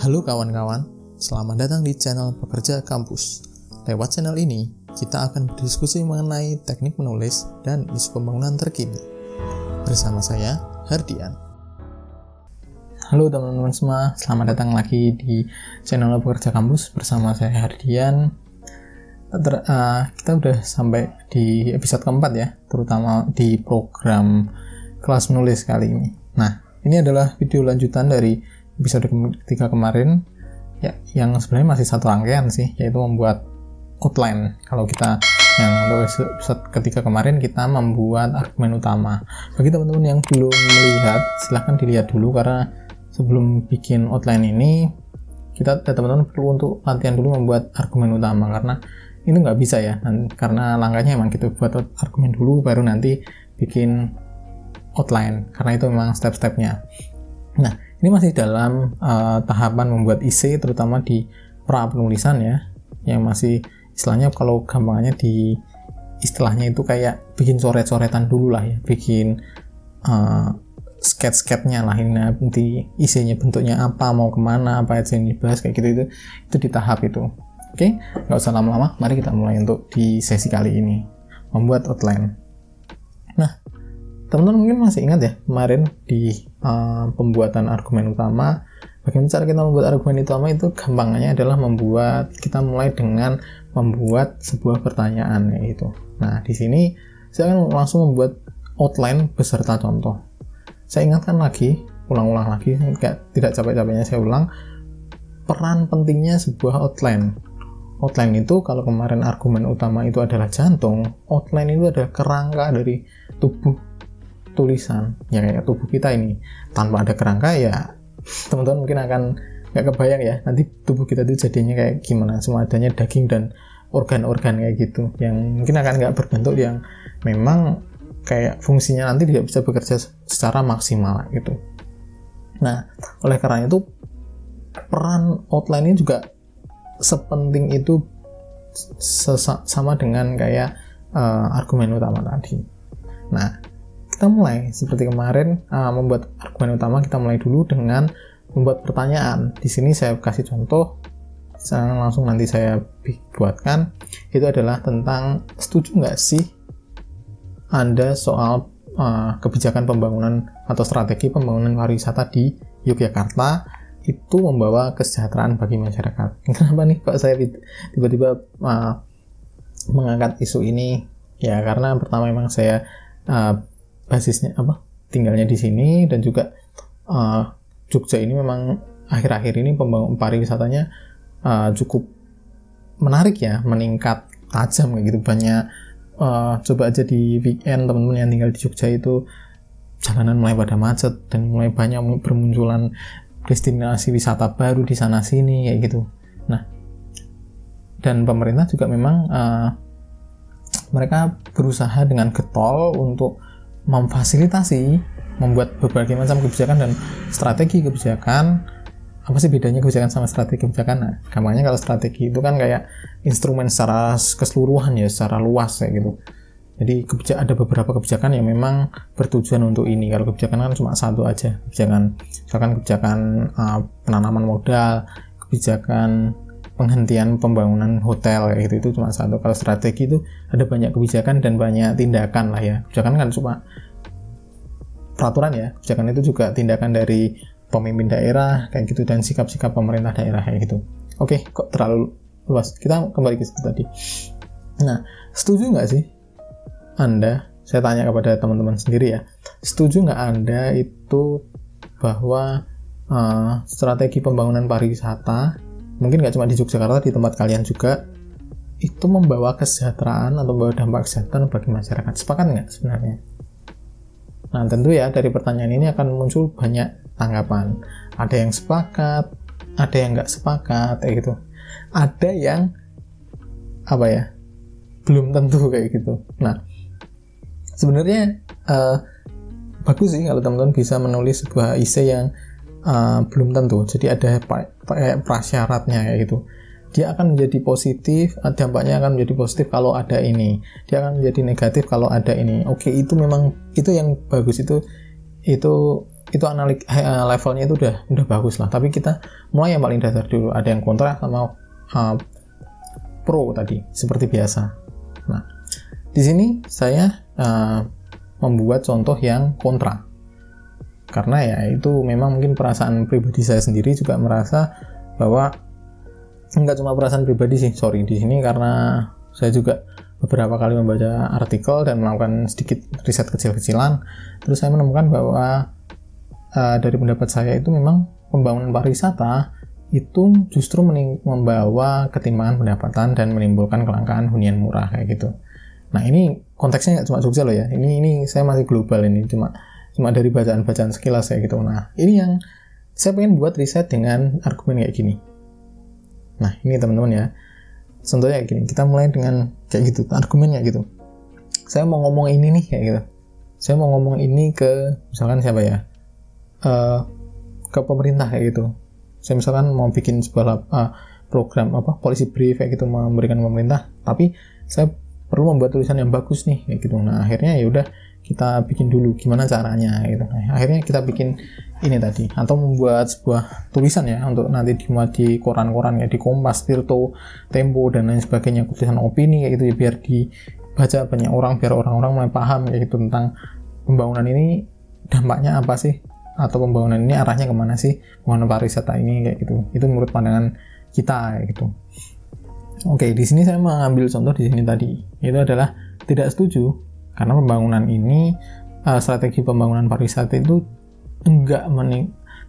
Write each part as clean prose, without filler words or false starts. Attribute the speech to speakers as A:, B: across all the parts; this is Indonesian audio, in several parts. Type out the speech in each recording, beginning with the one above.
A: Halo kawan-kawan, selamat datang di channel Pekerja Kampus. Lewat channel ini, kita akan berdiskusi mengenai teknik menulis dan isu pembangunan terkini. Bersama saya, Hardian.
B: Halo teman-teman semua, selamat datang lagi di channel Pekerja Kampus bersama saya Hardian. Kita udah sampai di episode keempat ya, terutama di program kelas menulis kali ini. Nah, ini adalah video lanjutan dari episode ketiga kemarin ya, yang sebenarnya masih satu rangkaian sih, yaitu membuat outline. Kalau kita yang untuk episode ketiga kemarin kita membuat argumen utama. Bagi teman-teman yang belum melihat, silahkan dilihat dulu, karena sebelum bikin outline ini teman-teman perlu untuk latihan dulu membuat argumen utama, karena itu nggak bisa ya, karena langkahnya emang gitu, buat argumen dulu baru nanti bikin outline, karena itu memang step-stepnya. Nah, ini masih dalam tahapan membuat isi, terutama di pra penulisan ya, yang masih istilahnya, kalau gampangnya di istilahnya itu kayak bikin coret-coretan dulu lah ya, bikin sketch-sketchnya lah, ini nanti isinya bentuknya apa, mau kemana, apa aja yang dibahas, kayak gitu, itu di tahap itu. Oke, nggak usah lama-lama, mari kita mulai untuk di sesi kali ini, membuat outline. Nah, teman-teman mungkin masih ingat ya, kemarin di pembuatan argumen utama, bagaimana cara kita membuat argumen utama itu gampangnya adalah kita mulai dengan membuat sebuah pertanyaan yaitu. Nah, di sini saya akan langsung membuat outline beserta contoh. Saya ingatkan lagi, ulang-ulang lagi, tidak capek-capeknya saya ulang, peran pentingnya sebuah outline. Outline itu, kalau kemarin argumen utama itu adalah jantung, outline itu adalah kerangka dari tubuh tulisan, ya kayak tubuh kita ini. Tanpa ada kerangka ya teman-teman mungkin akan nggak kebayang ya, nanti tubuh kita itu jadinya kayak gimana, semua adanya daging dan organ-organ kayak gitu, yang mungkin akan nggak berbentuk, yang memang kayak fungsinya nanti tidak bisa bekerja secara maksimal gitu. Nah, oleh karena itu peran outline ini juga sepenting itu, sama dengan kayak argumen utama tadi. Nah, kita mulai seperti kemarin, membuat argumen utama kita mulai dulu dengan membuat pertanyaan. Di sini saya kasih contoh, langsung nanti saya buatkan, itu adalah tentang setuju nggak sih Anda soal kebijakan pembangunan atau strategi pembangunan pariwisata di Yogyakarta itu membawa kesejahteraan bagi masyarakat. Kenapa nih kok saya tiba-tiba mengangkat isu ini? Ya karena pertama memang saya basisnya tinggalnya di sini, dan juga Jogja ini memang akhir-akhir ini pariwisatanya cukup menarik ya, meningkat tajam kayak gitu. Banyak coba aja di weekend teman-teman yang tinggal di Jogja itu jalanan mulai pada macet, dan mulai banyak bermunculan destinasi wisata baru di sana sini kayak gitu. Nah, dan pemerintah juga memang mereka berusaha dengan getol untuk memfasilitasi, membuat berbagai macam kebijakan dan strategi kebijakan. Apa sih bedanya kebijakan sama strategi kebijakan? Nah, gampangnya kalau strategi itu kan kayak instrumen secara keseluruhan ya, secara luas kayak gitu. Jadi ada beberapa kebijakan yang memang bertujuan untuk ini. Kalau kebijakan kan cuma satu aja, misalkan kebijakan penanaman modal, kebijakan penghentian pembangunan hotel kayak gitu, itu cuma satu. Kalau strategi itu ada banyak kebijakan dan banyak tindakan lah ya. Kebijakan kan cuma peraturan ya, kebijakan itu juga tindakan dari pemimpin daerah kayak gitu, dan sikap-sikap pemerintah daerah kayak gitu. Oke, kok terlalu luas, kita kembali ke situ tadi. Nah, setuju nggak sih Anda, saya tanya kepada teman-teman sendiri ya, setuju nggak Anda itu bahwa strategi pembangunan pariwisata, mungkin nggak cuma di Yogyakarta, di tempat kalian juga, itu membawa kesejahteraan atau membawa dampak kesejahteraan bagi masyarakat? Sepakat nggak sebenarnya? Nah, tentu ya dari pertanyaan ini akan muncul banyak tanggapan. Ada yang sepakat, ada yang nggak sepakat, kayak gitu. Ada yang belum tentu kayak gitu. Nah, sebenarnya bagus sih kalau teman-teman bisa menulis sebuah isi yang belum tentu. Jadi ada prasyaratnya kayak gitu. Dia akan menjadi positif, dampaknya akan menjadi positif kalau ada ini. Dia akan menjadi negatif kalau ada ini. Oke, itu memang itu yang bagus, itu itu levelnya itu udah bagus lah. Tapi kita mulai yang paling dasar dulu, ada yang kontra sama pro tadi seperti biasa. Nah, di sini saya membuat contoh yang kontra, karena ya itu memang mungkin perasaan pribadi saya sendiri juga merasa bahwa nggak cuma perasaan pribadi sih, di sini karena saya juga beberapa kali membaca artikel dan melakukan sedikit riset kecil-kecilan, terus saya menemukan bahwa dari pendapat saya itu memang pembangunan pariwisata itu justru membawa ketimpangan pendapatan dan menimbulkan kelangkaan hunian murah kayak gitu. Nah, ini konteksnya nggak cuma Jogja loh ya, ini saya masih global, ini cuma dari bacaan-bacaan sekilas kayak gitu. Nah, ini yang saya pengen buat riset dengan argumen kayak gini. Nah, ini teman-teman ya, contohnya kayak gini, kita mulai dengan kayak gitu, argumennya gitu. Saya mau ngomong ini nih kayak gitu, saya mau ngomong ini ke misalkan siapa ya, ke pemerintah kayak gitu. Saya misalkan mau bikin sebuah program policy brief kayak gitu, memberikan pemerintah, tapi saya perlu membuat tulisan yang bagus nih kayak gitu. Nah, akhirnya ya udah kita bikin dulu gimana caranya gitu. Nah, akhirnya kita bikin ini tadi, atau membuat sebuah tulisan ya untuk nanti dimuat di koran-koran ya, di Kompas, Tirto, Tempo dan lain sebagainya, tulisan opini kayak gitu ya, biar dibaca banyak orang, biar orang-orang mulai paham kayak gitu tentang pembangunan ini dampaknya apa sih, atau pembangunan ini arahnya kemana sih, pembangunan pariwisata ini kayak gitu. Itu menurut pandangan kita kayak gitu. Oke, di sini saya mengambil contoh di sini tadi, itu adalah tidak setuju karena pembangunan ini, strategi pembangunan pariwisata itu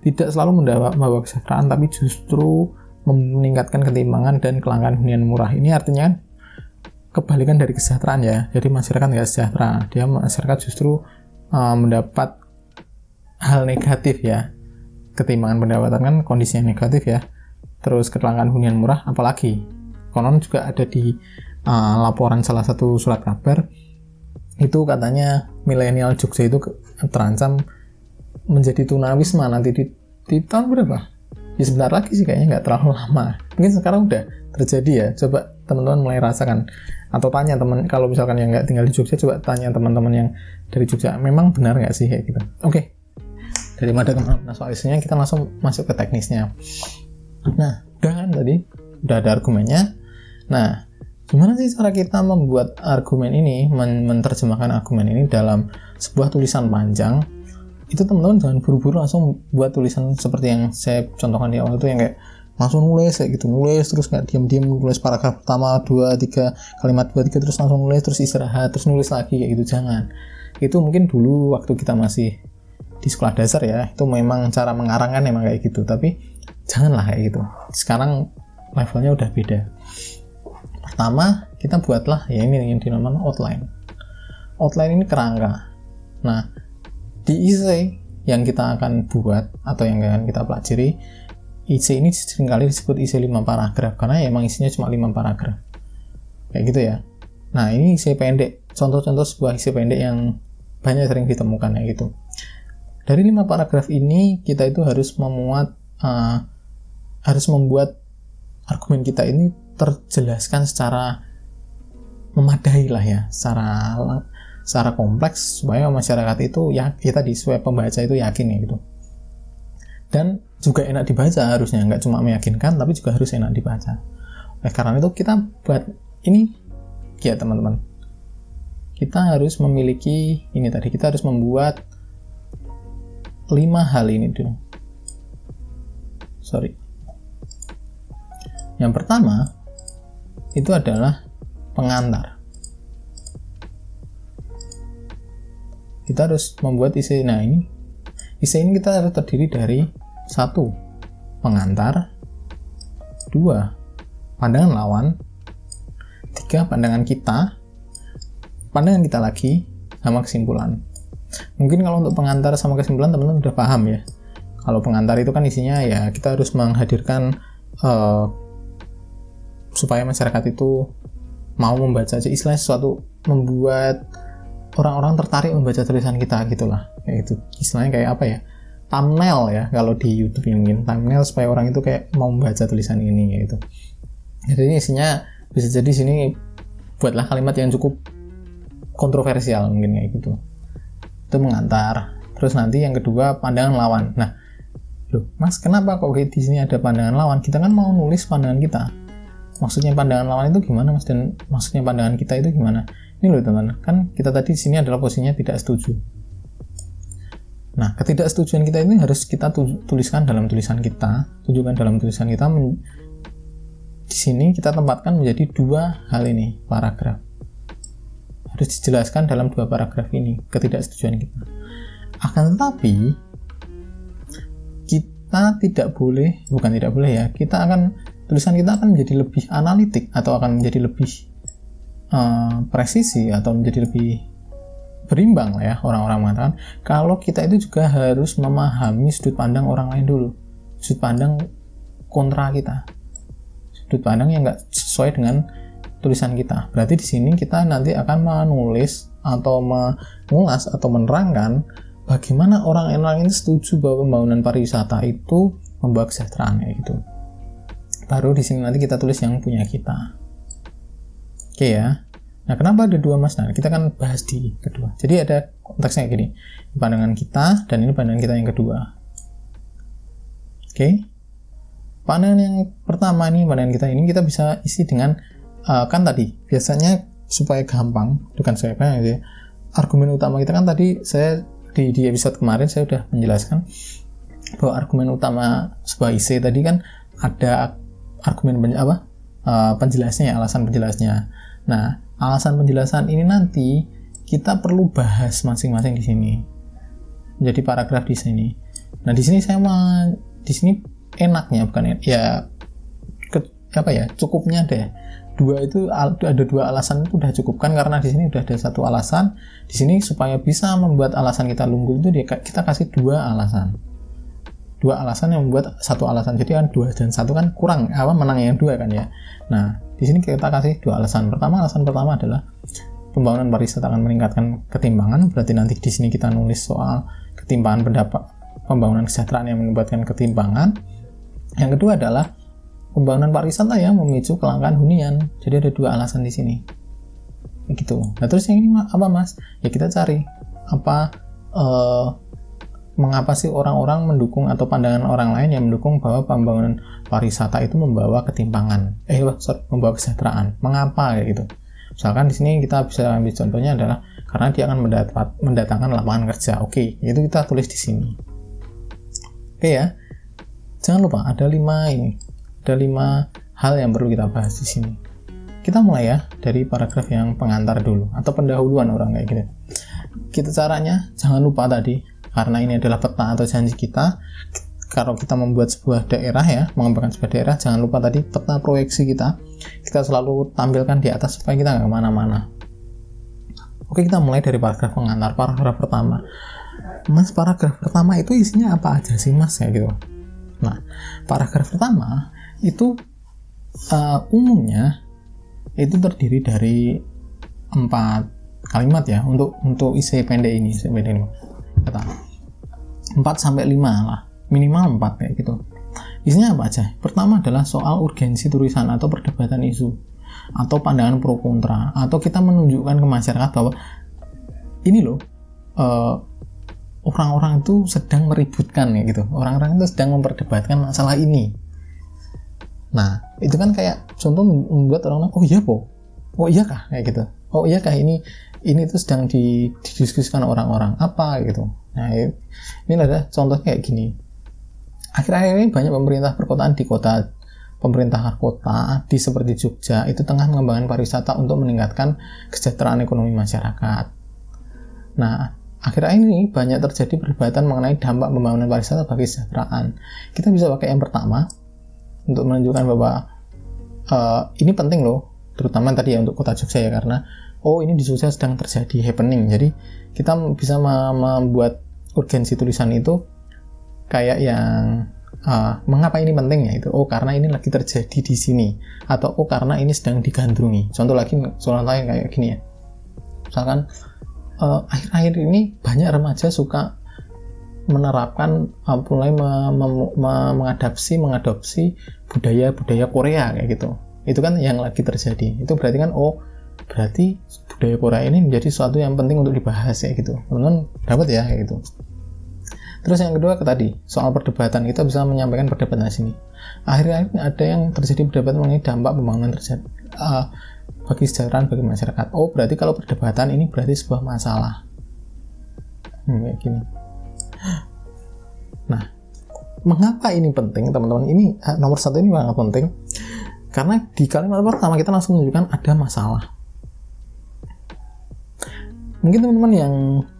B: tidak selalu membawa kesejahteraan, tapi justru meningkatkan ketimpangan dan kelangkaan hunian murah. Ini artinya kebalikan dari kesejahteraan ya. Jadi masyarakat nggak sejahtera, masyarakat justru mendapat hal negatif ya. Ketimpangan pendapatan kan kondisinya negatif ya. Terus kelangkaan hunian murah apalagi. Konon juga ada di laporan salah satu surat kabar, itu katanya milenial Jogja itu terancam menjadi tunawisma nanti di tahun berapa? Ya sebentar lagi sih, kayaknya nggak terlalu lama. Mungkin sekarang udah terjadi ya. Coba teman-teman mulai rasakan, atau tanya teman, kalau misalkan yang nggak tinggal di Jogja, coba tanya teman-teman yang dari Jogja, memang benar nggak sih kayak gitu. Oke. Daripada kemana-mana soal isunya, kita langsung masuk ke teknisnya. Nah, tadi udah ada argumennya. Nah, gimana sih cara kita membuat argumen ini, menerjemahkan argumen ini dalam sebuah tulisan panjang? Itu teman-teman jangan buru-buru langsung buat tulisan seperti yang saya contohkan di awal itu, yang kayak langsung nulis kayak gitu, nulis terus nggak diam-diam, nulis paragraf pertama 2-3 kalimat 2-3 terus langsung nulis, terus istirahat, terus nulis lagi kayak gitu. Jangan. Itu mungkin dulu waktu kita masih di sekolah dasar ya, itu memang cara mengarang kan memang kayak gitu, tapi janganlah kayak gitu. Sekarang levelnya udah beda. Pertama, kita buatlah ya ini yang dinamakan outline. Outline ini kerangka. Nah, di essay yang kita akan buat atau yang akan kita pelajari, essay ini seringkali disebut essay 5 paragraf karena ya emang isinya cuma 5 paragraf. Kayak gitu ya. Nah, ini essay pendek. Contoh-contoh sebuah essay pendek yang banyak sering ditemukan kayak gitu. Dari 5 paragraf ini kita itu harus membuat argumen kita ini terjelaskan secara memadai lah ya, secara kompleks supaya masyarakat itu ya tadi supaya pembaca itu yakin ya gitu. Dan juga enak dibaca harusnya, nggak cuma meyakinkan tapi juga harus enak dibaca. Karena itu kita buat ini ya teman-teman. Kita harus memiliki ini tadi, kita harus membuat 5 hal ini dulu. Yang pertama itu adalah pengantar. Kita harus membuat isi. Nah, isi ini kita harus terdiri dari 1. Pengantar, 2. Pandangan lawan, 3. Pandangan kita lagi, sama kesimpulan. Mungkin kalau untuk pengantar sama kesimpulan teman-teman udah paham ya. Kalau pengantar itu kan isinya ya kita harus menghadirkan supaya masyarakat itu mau membaca aja, istilahnya sesuatu, membuat orang-orang tertarik membaca tulisan kita gitulah. Kayak itu istilahnya kayak apa ya, thumbnail ya kalau di YouTube, mungkin thumbnail supaya orang itu kayak mau membaca tulisan ini gitu. Jadi isinya bisa jadi sini buatlah kalimat yang cukup kontroversial mungkin kayak gitu. Itu mengantar. Terus nanti yang kedua pandangan lawan. Nah, loh Mas, kenapa kok di sini ada pandangan lawan? Kita kan mau nulis pandangan kita. Maksudnya pandangan lawan itu gimana Mas? Dan maksudnya pandangan kita itu gimana? Ini loh teman-teman, kan kita tadi di sini adalah posisinya tidak setuju. Nah, ketidaksetujuan kita ini harus kita tuliskan dalam tulisan kita, tunjukkan dalam tulisan kita. Di sini kita tempatkan menjadi dua hal ini, paragraf. Harus dijelaskan dalam dua paragraf ini, ketidaksetujuan kita. Akan tetapi, kita tulisan kita akan menjadi lebih analitik atau akan menjadi lebih presisi atau menjadi lebih berimbang lah ya, orang-orang mengatakan kalau kita itu juga harus memahami sudut pandang orang lain dulu, sudut pandang kontra kita, sudut pandang yang nggak sesuai dengan tulisan kita. Berarti di sini kita nanti akan menulis atau mengulas atau menerangkan bagaimana orang lain setuju bahwa pembangunan pariwisata itu membawa kesejahteraan kayak gitu. Baru di sini nanti kita tulis yang punya kita. Oke ya. Nah, kenapa ada dua Mas? Nah, kita kan bahas di kedua. Jadi ada konteksnya gini. Pandangan kita dan ini pandangan kita yang kedua. Oke. Pandangan yang pertama ini, pandangan kita ini kita bisa isi dengan kan tadi biasanya supaya gampang, bukan saya ya. Argumen utama kita kan tadi saya di episode kemarin saya sudah menjelaskan bahwa argumen utama sebuah isi tadi kan ada argumen penjelasnya, alasan penjelasnya. Nah, alasan penjelasan ini nanti kita perlu bahas masing-masing di sini. Jadi paragraf di sini. Nah, di sini di sini enaknya bukan ya cukupnya deh. Ada dua alasan itu udah cukup kan, karena di sini udah ada satu alasan. Di sini supaya bisa membuat alasan kita unggul itu kita kasih dua alasan. Dua alasan yang membuat satu alasan. Jadi kan 2 dan 1 kan kurang, menang yang 2 kan ya. Nah, di sini kita kasih dua alasan. Alasan pertama adalah pembangunan pariwisata akan meningkatkan ketimbangan. Berarti nanti di sini kita nulis soal ketimpangan pendapat, pembangunan kesejahteraan yang menyebabkan ketimpangan. Yang kedua adalah pembangunan pariwisata yang memicu kelangkaan hunian. Jadi ada dua alasan di sini. Begitu. Nah, terus yang ini apa Mas? Ya kita cari mengapa sih orang-orang mendukung atau pandangan orang lain yang mendukung bahwa pembangunan pariwisata itu membawa ketimpangan, membawa kesejahteraan. Mengapa kayak gitu? Misalkan di sini kita bisa ambil contohnya adalah karena dia akan mendatangkan lapangan kerja. Oke, itu kita tulis di sini. Oke ya. Jangan lupa ada 5 hal yang perlu kita bahas di sini. Kita mulai ya dari paragraf yang pengantar dulu atau pendahuluan orang kayak gitu. Kita caranya jangan lupa tadi, karena ini adalah peta atau janji kita. Kalau kita membuat sebuah daerah ya, mengembangkan sebuah daerah, jangan lupa tadi peta proyeksi kita selalu tampilkan di atas supaya kita nggak kemana-mana. Oke, kita mulai dari paragraf pengantar. Paragraf pertama, Mas, paragraf pertama itu isinya apa aja sih Mas kayak gitu. Nah, paragraf pertama itu umumnya itu terdiri dari 4 kalimat ya untuk isi pendek ini. Kata 4-5 lah, minimal 4 kayak gitu. Isinya apa aja? Pertama adalah soal urgensi tulisan atau perdebatan isu atau pandangan pro kontra, atau kita menunjukkan ke masyarakat bahwa ini loh orang-orang itu sedang meributkan ya gitu. Orang-orang itu sedang memperdebatkan masalah ini. Nah, itu kan kayak contoh membuat orang-orang oh iya kah kayak gitu. Oh iya kah ini tuh sedang didiskusikan orang-orang apa gitu. Nah, ini ada contohnya kayak gini. Akhir-akhir ini banyak pemerintah perkotaan pemerintah kota seperti Jogja itu tengah mengembangkan pariwisata untuk meningkatkan kesejahteraan ekonomi masyarakat. Nah, akhir-akhir ini banyak terjadi perdebatan mengenai dampak pembangunan pariwisata bagi kesejahteraan. Kita bisa pakai yang pertama untuk menunjukkan bahwa ini penting loh, terutama tadi ya untuk kota Jogja ya, karena ini di Jogja sedang terjadi happening. Jadi kita bisa membuat urgensi tulisan itu kayak yang mengapa ini penting ya itu. Karena ini lagi terjadi di sini, atau karena ini sedang digandrungi. Contoh lain kayak gini ya. Misalkan akhir-akhir ini banyak remaja suka menerapkan mulai mengadopsi budaya Korea kayak gitu. Itu kan yang lagi terjadi. Itu berarti kan berarti budaya Korea ini menjadi sesuatu yang penting untuk dibahas ya gitu. Teman-teman dapat ya kayak gitu. Terus yang kedua tadi, soal perdebatan, kita bisa menyampaikan perdebatan di sini. Akhirnya ada yang terjadi perdebatan mengenai dampak pembangunan bagi kesejahteraan bagi masyarakat. Oh, berarti kalau perdebatan ini berarti sebuah masalah. Kayak gini. Nah, mengapa ini penting, teman-teman? Ini nomor satu ini sangat penting. Karena di kalimat pertama kita langsung menunjukkan ada masalah. Mungkin teman-teman yang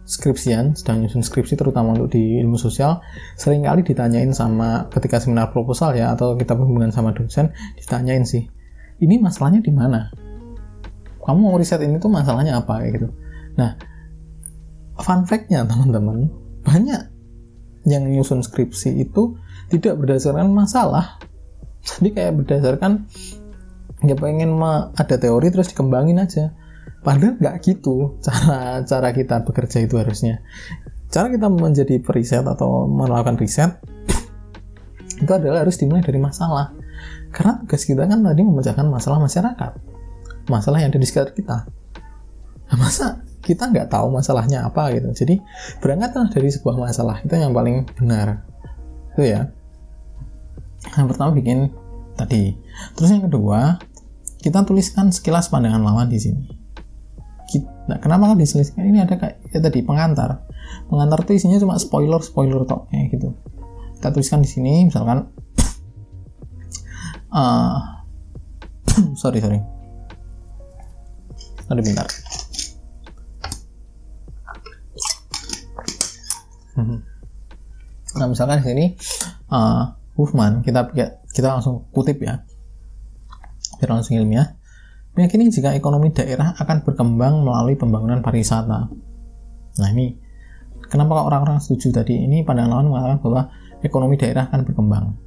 B: skripsian, sedang nyusun skripsi terutama untuk di ilmu sosial, seringkali ditanyain sama ketika seminar proposal ya, atau kita berhubungan sama dosen, ditanyain sih, ini masalahnya di mana? Kamu mau riset ini tuh masalahnya apa? Kayak gitu. Nah, fun fact-nya teman-teman, banyak yang nyusun skripsi itu tidak berdasarkan masalah. Jadi kayak berdasarkan ya pengen ada teori terus dikembangin aja. Padahal nggak gitu cara kita bekerja itu harusnya. Cara kita menjadi periset atau melakukan riset itu adalah harus dimulai dari masalah. Karena tugas kita kan tadi memecahkan masalah masyarakat, masalah yang ada di sekitar kita. Nah, masa kita nggak tahu masalahnya apa gitu. Jadi berangkatlah dari sebuah masalah, itu yang paling benar. Itu ya. Yang pertama bikin tadi. Terus yang kedua, kita tuliskan sekilas pandangan lawan di sini. Nah, kenapa kan diselisihkan? Ini ada kayak ya tadi pengantar. Pengantar itu isinya cuma spoiler tok kayak gitu. Kita tuliskan di sini misalkan sorry. Aduh, bentar. Nah, misalkan di sini Huffman, kita langsung kutip ya, biar langsung ilmiah. Meyakini jika ekonomi daerah akan berkembang melalui pembangunan pariwisata. Nah, ini kenapa orang-orang setuju tadi? Ini pandangan lawan mengatakan bahwa ekonomi daerah akan berkembang.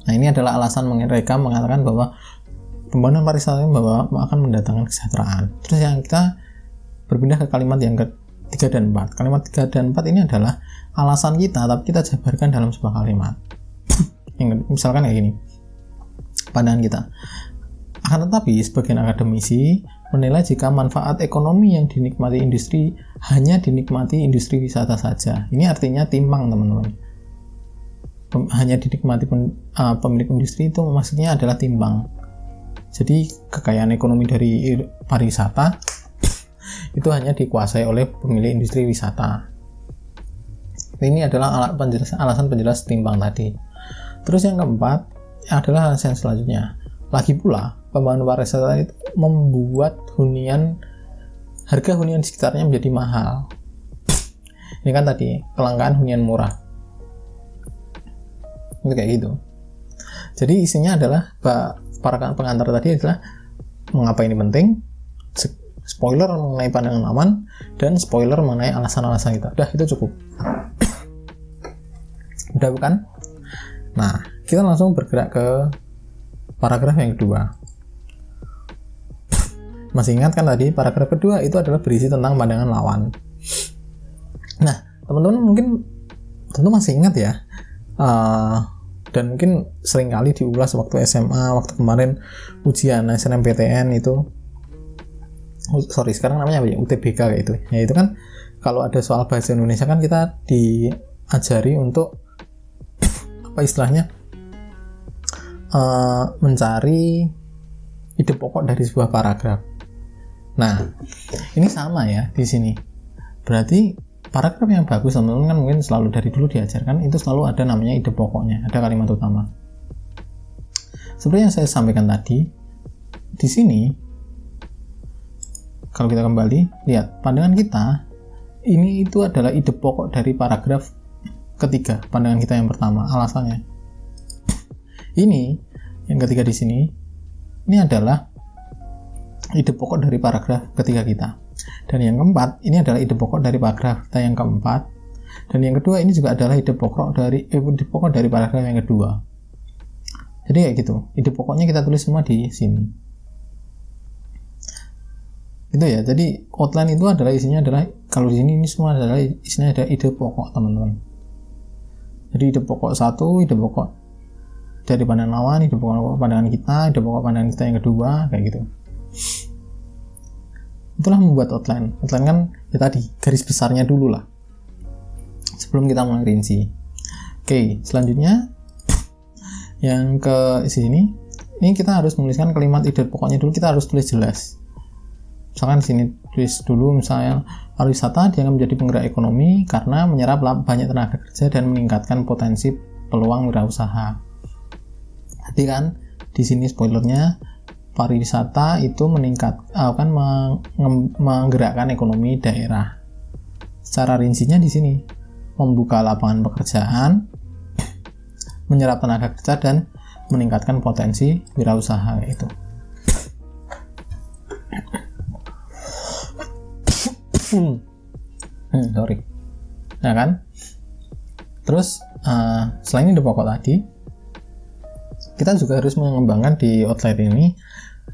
B: Nah, ini adalah alasan mereka mengatakan bahwa pembangunan pariwisata ini akan mendatangkan kesejahteraan. Terus yang kita berpindah ke kalimat yang ke-3 dan 4. Kalimat 3 dan 4 ini adalah alasan kita, tapi kita jabarkan dalam sebuah kalimat. Misalkan kayak gini. Pandangan kita. Akan tetapi, sebagian akademisi menilai jika manfaat ekonomi yang dinikmati industri hanya dinikmati industri wisata saja. Ini artinya timbang, teman-teman. Hanya dinikmati pemilik industri itu maksudnya adalah timbang. Jadi, kekayaan ekonomi dari pariwisata itu hanya dikuasai oleh pemilik industri wisata. Ini adalah alasan penjelas timbang tadi. Terus yang keempat adalah alasan selanjutnya. Lagi pula, pembangunan pariwisata itu membuat harga hunian di sekitarnya menjadi mahal. Ini kan tadi, kelangkaan hunian murah. Itu kayak gitu. Jadi isinya adalah, para pengantar tadi adalah mengapa ini penting, spoiler mengenai pandangan lawan, dan spoiler mengenai alasan-alasan kita. Udah, itu cukup. Udah bukan? Nah, kita langsung bergerak ke paragraf yang kedua. Masih ingat kan tadi paragraf kedua itu adalah berisi tentang pandangan lawan. Nah, teman-teman mungkin tentu masih ingat ya, dan mungkin sering kali diulas waktu SMA, waktu kemarin ujian SNMPTN itu. Sekarang namanya apa ya? UTBK kayak itu. Ya itu kan kalau ada soal bahasa Indonesia kan kita diajari untuk apa istilahnya? Mencari ide pokok dari sebuah paragraf. Nah, ini sama ya di sini. Berarti paragraf yang bagus, teman-teman kan mungkin selalu dari dulu diajarkan itu selalu ada namanya ide pokoknya, ada kalimat utama. Seperti yang saya sampaikan tadi, di sini kalau kita kembali lihat pandangan kita, ini itu adalah ide pokok dari paragraf ketiga, pandangan kita yang pertama, alasannya. Ini yang ketiga di sini, ini adalah ide pokok dari paragraf ketiga kita. Dan yang keempat, ini adalah ide pokok dari paragraf kita yang keempat. Dan yang kedua ini juga adalah ide pokok dari paragraf yang kedua. Jadi kayak gitu. Ide pokoknya kita tulis semua di sini. Itu ya. Jadi outline itu adalah isinya adalah, kalau di sini ini semua adalah isinya ada ide pokok, teman-teman. Jadi ide pokok satu, ide pokok dari pandangan lawan, ide pokok pandangan kita, ide pokok pandangan kita yang kedua, kayak gitu. Itulah membuat outline. Outline kan ya tadi, garis besarnya dulu lah. sebelum kita mulai rinci. Oke, selanjutnya yang ke sini, ini kita harus menuliskan kalimat ide pokoknya dulu, kita harus tulis jelas. Misalkan di sini tulis dulu, misalnya pariwisata dianggap menjadi penggerak ekonomi karena menyerap banyak tenaga kerja dan meningkatkan potensi peluang wirausaha. Jadi kan di sini spoilernya, pariwisata itu akan menggerakkan ekonomi daerah. Secara rincinya di sini membuka lapangan pekerjaan, menyerap tenaga kerja dan meningkatkan potensi wirausaha itu. Sorry. Nah kan? Terus selain ide pokok tadi, kita juga harus mengembangkan di outline ini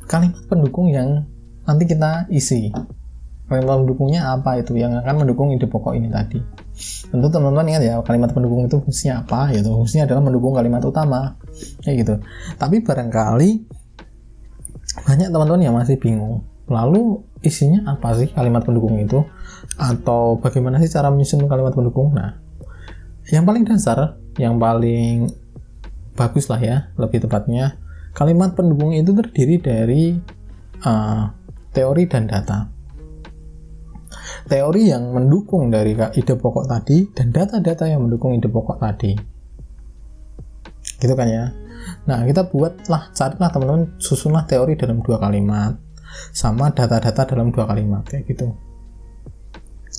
B: kalimat pendukung yang nanti kita isi. Kalimat pendukungnya apa itu yang akan mendukung ide pokok ini tadi. Tentu teman-teman ingat ya, kalimat pendukung itu fungsinya apa, yaitu fungsinya adalah mendukung kalimat utama, kayak gitu. Tapi barangkali banyak teman-teman yang masih bingung, lalu isinya apa sih kalimat pendukung itu, atau bagaimana sih cara menyusun kalimat pendukung. Nah, yang paling dasar, yang paling bagus lah ya, lebih tepatnya, kalimat pendukung itu terdiri dari teori dan data. Teori yang mendukung dari ide pokok tadi dan data-data yang mendukung ide pokok tadi, gitu kan ya. Nah, kita carilah teman-teman, susunlah teori dalam 2 kalimat sama data-data dalam 2 kalimat, kayak gitu.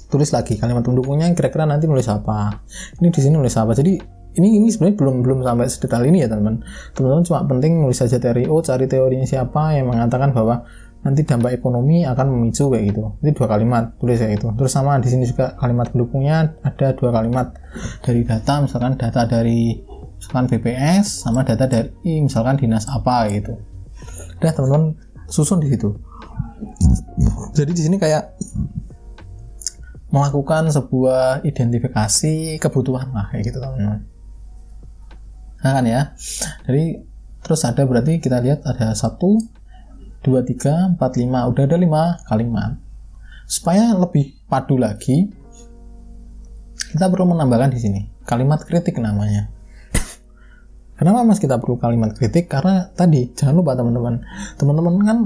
B: Tulis lagi kalimat pendukungnya, kira-kira nanti nulis apa, ini di sini nulis apa. Jadi ini sebenarnya belum sampai sedetail ini ya teman-teman. Teman-teman cuma penting nulis saja teori, cari teorinya siapa yang mengatakan bahwa nanti dampak ekonomi akan memicu, kayak gitu. Itu 2 kalimat, tulis kayak gitu. Terus sama di sini juga kalimat pendukungnya ada 2 kalimat dari data, misalkan data dari BPS sama data dari misalkan dinas apa gitu. Udah teman-teman susun di situ. Jadi di sini kayak melakukan sebuah identifikasi kebutuhan lah, kayak gitu teman-teman. Nah kan ya. Jadi terus ada, berarti kita lihat ada 1, 2, 3, 4, 5, udah ada 5 kalimat. Supaya lebih padu lagi, kita perlu menambahkan di sini kalimat kritik namanya. Kenapa mas kita perlu kalimat kritik? Karena tadi jangan lupa teman-teman kan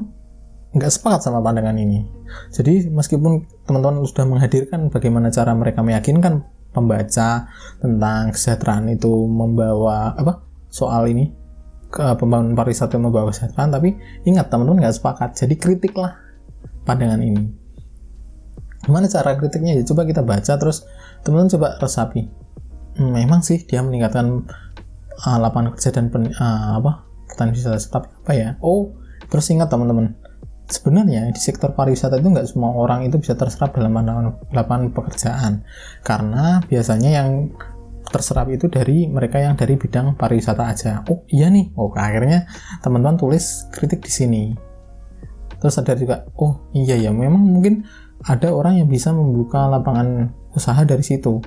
B: nggak sepakat sama pandangan ini. Jadi meskipun teman-teman sudah menghadirkan bagaimana cara mereka meyakinkan pembaca tentang kesejahteraan itu membawa soal ini ke pembangunan pariwisata yang membawa kesejahteraan, tapi ingat teman-teman nggak sepakat. Jadi kritiklah pandangan ini. Gimana cara kritiknya? Ya coba kita baca, terus teman-teman coba resapi. Memang sih dia meningkatkan lapangan kerja dan pertanian wisata, tapi apa ya? Terus ingat teman-teman, sebenarnya di sektor pariwisata itu nggak semua orang itu bisa terserap dalam lapangan pekerjaan, karena biasanya yang terserap itu dari mereka yang dari bidang pariwisata aja. Iya nih. Akhirnya teman-teman tulis kritik di sini. Terus ada juga, iya ya, memang mungkin ada orang yang bisa membuka lapangan usaha dari situ.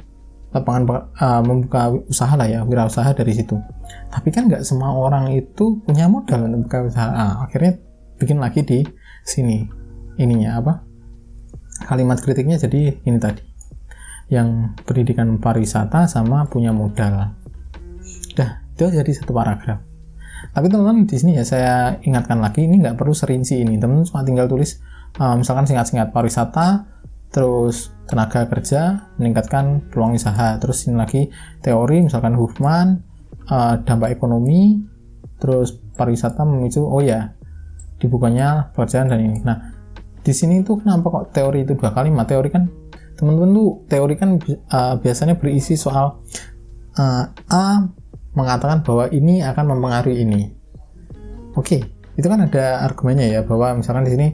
B: Membuka usaha lah ya, wirausaha dari situ. Tapi kan nggak semua orang itu punya modal untuk buka usaha. Akhirnya bikin lagi di sini ininya kalimat kritiknya jadi ini tadi, yang pendidikan pariwisata sama punya modal. Itu jadi 1 paragraf. Tapi teman-teman di sini ya saya ingatkan lagi, ini nggak perlu serinci ini, teman-teman cuma tinggal tulis misalkan singkat-singkat pariwisata, terus tenaga kerja meningkatkan peluang usaha, terus ini lagi teori misalkan Huffman, dampak ekonomi, terus pariwisata memicu, dibukanya pekerjaan dan ini. Nah di sini tuh kenapa kok teori itu 2 kalimat? Teori kan teman-teman tuh biasanya berisi soal A mengatakan bahwa ini akan mempengaruhi ini. Itu kan ada argumennya ya, bahwa misalkan di sini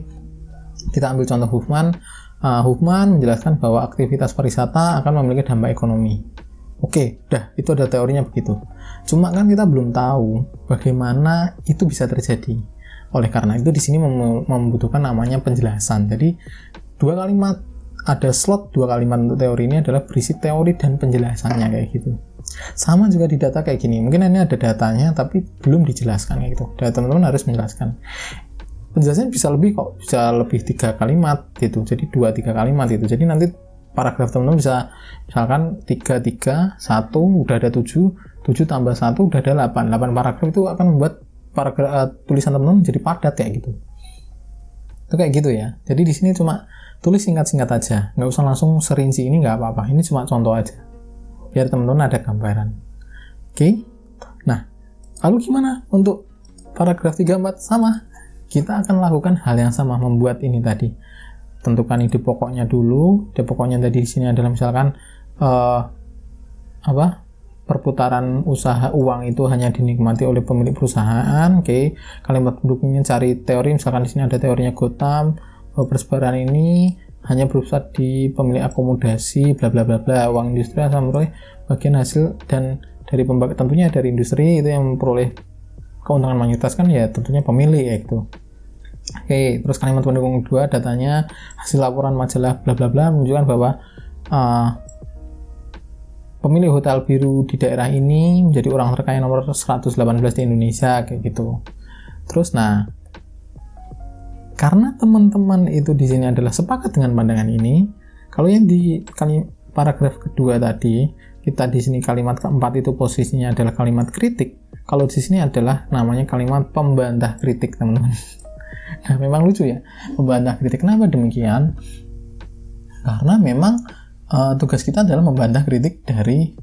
B: kita ambil contoh Huffman menjelaskan bahwa aktivitas pariwisata akan memiliki dampak ekonomi. Itu ada teorinya begitu. Cuma kan kita belum tahu bagaimana itu bisa terjadi. Oleh karena itu di sini membutuhkan namanya penjelasan. Jadi 2 kalimat, ada slot 2 kalimat untuk teori ini adalah berisi teori dan penjelasannya, kayak gitu. Sama juga di data kayak gini. Mungkin ini ada datanya tapi belum dijelaskan, kayak gitu. Dan teman-teman harus menjelaskan. Penjelasannya bisa lebih 3 kalimat gitu. Jadi 2-3 kalimat itu. Jadi nanti paragraf teman-teman bisa misalkan 3, 1 udah ada 7 tambah 1 udah ada 8 paragraf itu akan membuat paragraf tulisan teman-teman jadi padat kayak gitu. Itu kayak gitu ya. Jadi di sini cuma tulis singkat-singkat aja, nggak usah langsung serinci, ini nggak apa-apa, ini cuma contoh aja biar teman-teman ada gambaran. Oke. Nah, lalu gimana untuk paragraf 3, 4? Sama, kita akan lakukan hal yang sama, membuat ini tadi. Tentukan ide pokoknya dulu. Ide pokoknya tadi di sini adalah misalkan perputaran usaha uang itu hanya dinikmati oleh pemilik perusahaan. Oke. Kalimat pendukungnya cari teori, misalkan di sini ada teorinya Gotham. Persebaran ini hanya berpusat di pemilik akomodasi bla bla bla bla. Uang industri asal memperoleh bagian hasil dan dari tentunya dari industri itu yang memperoleh keuntungan mayoritas kan ya tentunya pemilik ya itu. Oke, terus kalimat pendukung kedua, datanya hasil laporan majalah bla bla bla menunjukkan bahwa pemilik hotel biru di daerah ini menjadi orang terkaya nomor 118 di Indonesia kayak gitu. Terus nah, karena teman-teman itu di sini adalah sepakat dengan pandangan ini, kalau yang di paragraf kedua tadi, kita di sini kalimat keempat itu posisinya adalah kalimat kritik. Kalau di sini adalah namanya kalimat pembantah kritik, teman-teman. Nah, memang lucu ya, pembantah kritik. Kenapa demikian? Karena memang tugas kita adalah membantah kritik dari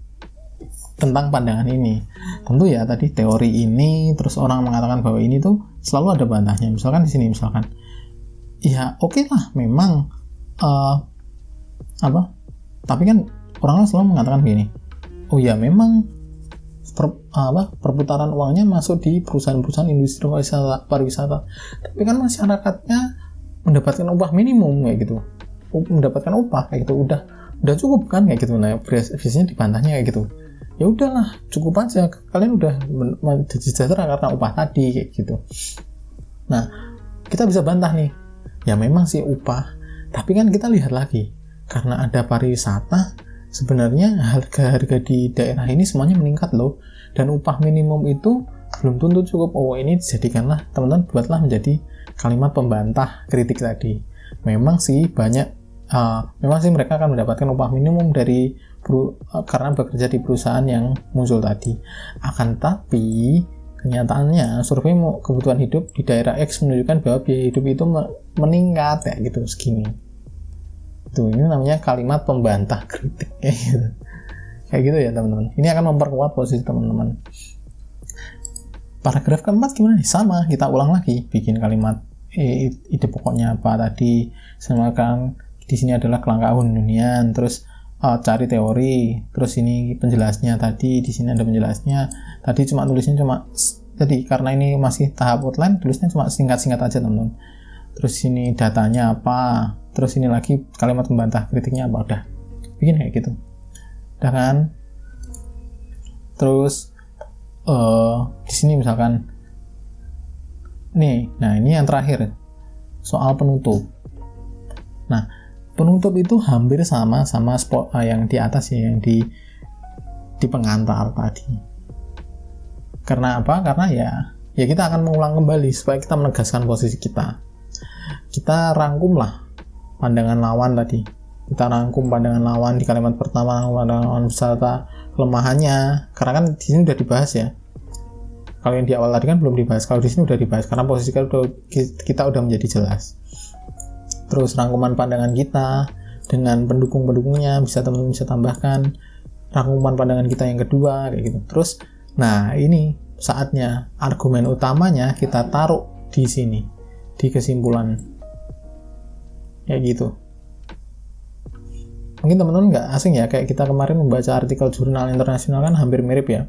B: tentang pandangan ini. Tentu ya tadi teori ini, terus orang mengatakan bahwa ini tuh selalu ada bantahnya. Misalkan di sini ya oke lah, memang tapi kan orang selalu mengatakan begini, oh ya memang perputaran uangnya masuk di perusahaan-perusahaan industri pariwisata, tapi kan masyarakatnya mendapatkan upah minimum kayak gitu, mendapatkan upah kayak gitu, udah cukup kan kayak gitu. Nah, biasanya dibantahnya kayak gitu, ya udahlah cukup aja, kalian udah jadi sejahtera karena upah tadi kayak gitu. Nah, kita bisa bantah nih, ya memang sih upah, tapi kan kita lihat lagi, karena ada pariwisata, sebenarnya harga-harga di daerah ini semuanya meningkat loh, dan upah minimum itu belum tentu cukup. Oh, ini dijadikanlah, teman-teman buatlah menjadi kalimat pembantah kritik tadi. Memang sih mereka akan mendapatkan upah minimum karena bekerja di perusahaan yang muncul tadi. Akan tapi kenyataannya survei kebutuhan hidup di daerah X menunjukkan bahwa biaya hidup itu meningkat kayak gitu segini. Tuh, ini namanya kalimat pembantah kritik kayak gitu. Kayak gitu ya teman-teman. Ini akan memperkuat posisi teman-teman. Paragraf keempat gimana nih? Sama, kita ulang lagi, bikin kalimat ide pokoknya apa tadi. Semakan di sini adalah kelangkaan hunian, terus cari teori, terus ini penjelasnya tadi, di sini ada penjelasnya. Tadi tadi karena ini masih tahap outline, tulisnya cuma singkat-singkat aja teman-teman. Terus ini datanya apa, terus ini lagi kalimat membantah kritiknya apa, udah bikin kayak gitu, udah kan. Terus di sini misalkan nih, nah ini yang terakhir soal penutup. Nah, penutup itu hampir sama spot yang di atas ya, yang di pengantar tadi. Karena apa? Karena ya kita akan mengulang kembali supaya kita menegaskan posisi kita. Kita rangkumlah pandangan lawan tadi. Kita rangkum pandangan lawan di kalimat pertama, pandangan lawan beserta kelemahannya. Karena kan di sini udah dibahas ya. Kalau yang di awal tadi kan belum dibahas. Kalau di sini udah dibahas karena posisi kita udah menjadi jelas. Terus rangkuman pandangan kita dengan pendukung-pendukungnya teman-teman bisa tambahkan rangkuman pandangan kita yang kedua kayak gitu. Terus nah ini saatnya argumen utamanya kita taruh di sini di kesimpulan kayak gitu. Mungkin teman-teman nggak asing ya, kayak kita kemarin membaca artikel jurnal internasional kan hampir mirip ya.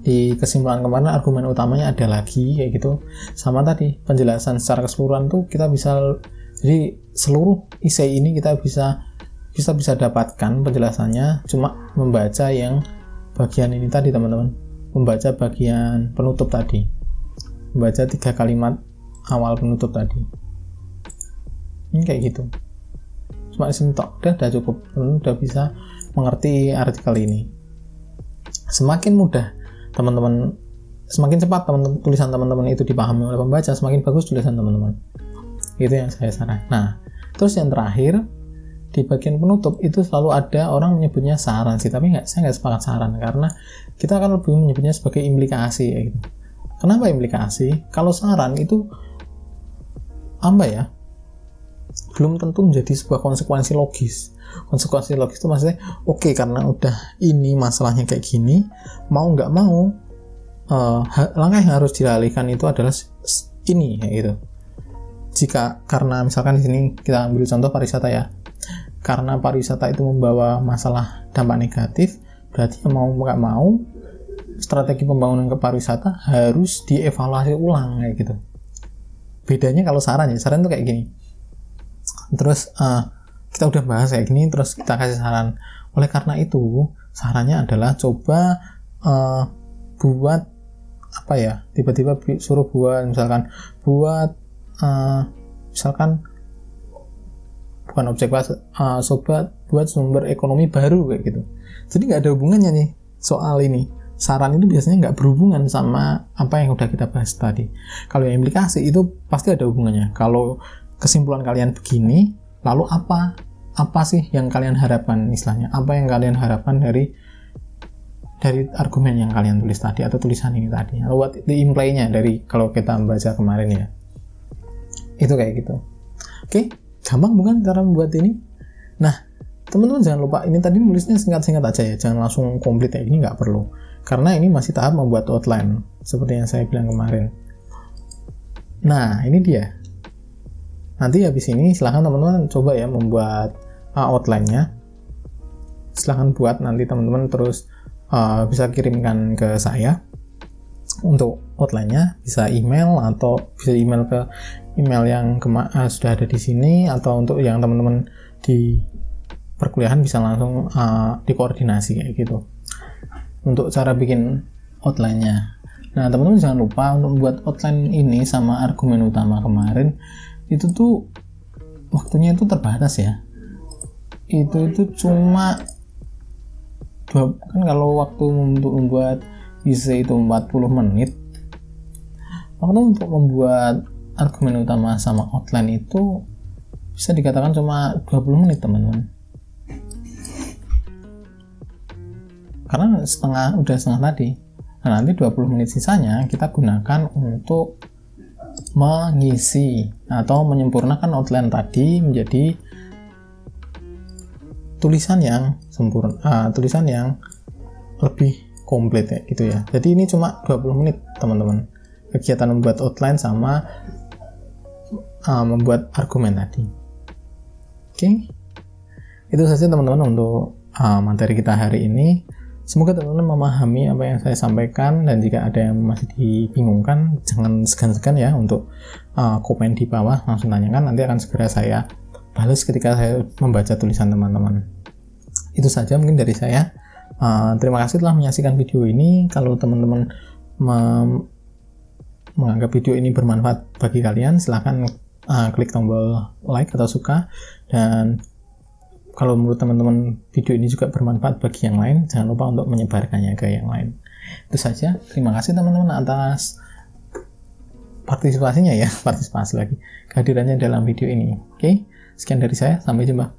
B: Di kesimpulan kemarin argumen utamanya ada lagi kayak gitu. Sama tadi penjelasan secara keseluruhan tuh kita bisa, jadi seluruh isi ini kita bisa dapatkan penjelasannya cuma membaca yang bagian ini tadi teman-teman, membaca bagian penutup tadi, membaca 3 kalimat awal penutup tadi. Ini kayak gitu, cuma disini udah cukup, udah bisa mengerti artikel ini. Semakin mudah teman-teman, semakin cepat tulisan teman-teman itu dipahami oleh pembaca, semakin bagus tulisan teman-teman. Itu yang saya sarankan. Nah, terus yang terakhir di bagian penutup itu selalu ada orang menyebutnya saran sih, tapi saya nggak sepakat saran, karena kita akan lebih menyebutnya sebagai implikasi ya gitu. Kenapa implikasi? Kalau saran itu apa ya, belum tentu menjadi sebuah konsekuensi logis. Konsekuensi logis itu maksudnya oke, karena udah ini masalahnya kayak gini, mau nggak mau langkah yang harus dilalaikan itu adalah ini ya gitu. Jika karena misalkan di sini kita ambil contoh pariwisata ya, karena pariwisata itu membawa masalah dampak negatif, berarti mau nggak mau strategi pembangunan ke pariwisata harus dievaluasi ulang kayak gitu. Bedanya kalau saran ya, saran tuh kayak gini. Terus kita udah bahas kayak gini, terus kita kasih saran. Oleh karena itu, sarannya adalah coba buat apa ya? Tiba-tiba suruh buat misalkan buat misalkan bukan objek sobat buat sumber ekonomi baru kayak gitu. Jadi nggak ada hubungannya nih soal ini. Saran itu biasanya nggak berhubungan sama apa yang udah kita bahas tadi. Kalau yang implikasi itu pasti ada hubungannya. Kalau kesimpulan kalian begini, lalu apa sih yang kalian harapkan, istilahnya apa yang kalian harapkan dari argumen yang kalian tulis tadi atau tulisan ini tadi, what the imply-nya dari kalau kita baca kemarin ya, itu kayak gitu. Oke, gampang bukan cara membuat ini? Nah, teman-teman jangan lupa, ini tadi nulisnya singkat-singkat aja ya, jangan langsung komplit ya, ini nggak perlu, karena ini masih tahap membuat outline seperti yang saya bilang kemarin. Nah, ini dia. Nanti habis ini silahkan teman-teman coba ya membuat outline-nya. Silahkan buat, nanti teman-teman terus bisa kirimkan ke saya untuk outline-nya. Bisa email atau bisa email ke email yang sudah ada di sini, atau untuk yang teman-teman di perkuliahan bisa langsung dikoordinasi kayak gitu untuk cara bikin outline-nya. Nah, teman-teman jangan lupa untuk membuat outline ini sama argumen utama kemarin itu tuh waktunya itu terbatas ya. Itu cuma kan kalau waktu untuk membuat isi itu 40 menit, waktu untuk membuat argumen utama sama outline itu bisa dikatakan cuma 20 menit teman-teman. Karena udah setengah tadi. Nah, nanti 20 menit sisanya kita gunakan untuk mengisi atau menyempurnakan outline tadi menjadi tulisan yang sempurna, tulisan yang lebih komplit ya gitu ya. Jadi ini cuma 20 menit teman-teman, kegiatan membuat outline sama membuat argumen tadi. Oke, itu saja teman-teman untuk materi kita hari ini. Semoga teman-teman memahami apa yang saya sampaikan, dan jika ada yang masih dibingungkan, jangan segan-segan ya untuk komen di bawah, langsung tanyakan, nanti akan segera saya balas ketika saya membaca tulisan teman-teman. Itu saja mungkin dari saya. Terima kasih telah menyaksikan video ini. Kalau teman-teman menganggap video ini bermanfaat bagi kalian, silahkan klik tombol like atau suka, dan kalau menurut teman-teman video ini juga bermanfaat bagi yang lain, jangan lupa untuk menyebarkannya ke yang lain. Itu saja. Terima kasih teman-teman atas partisipasi lagi, kehadirannya dalam video ini. Oke, sekian dari saya. Sampai jumpa.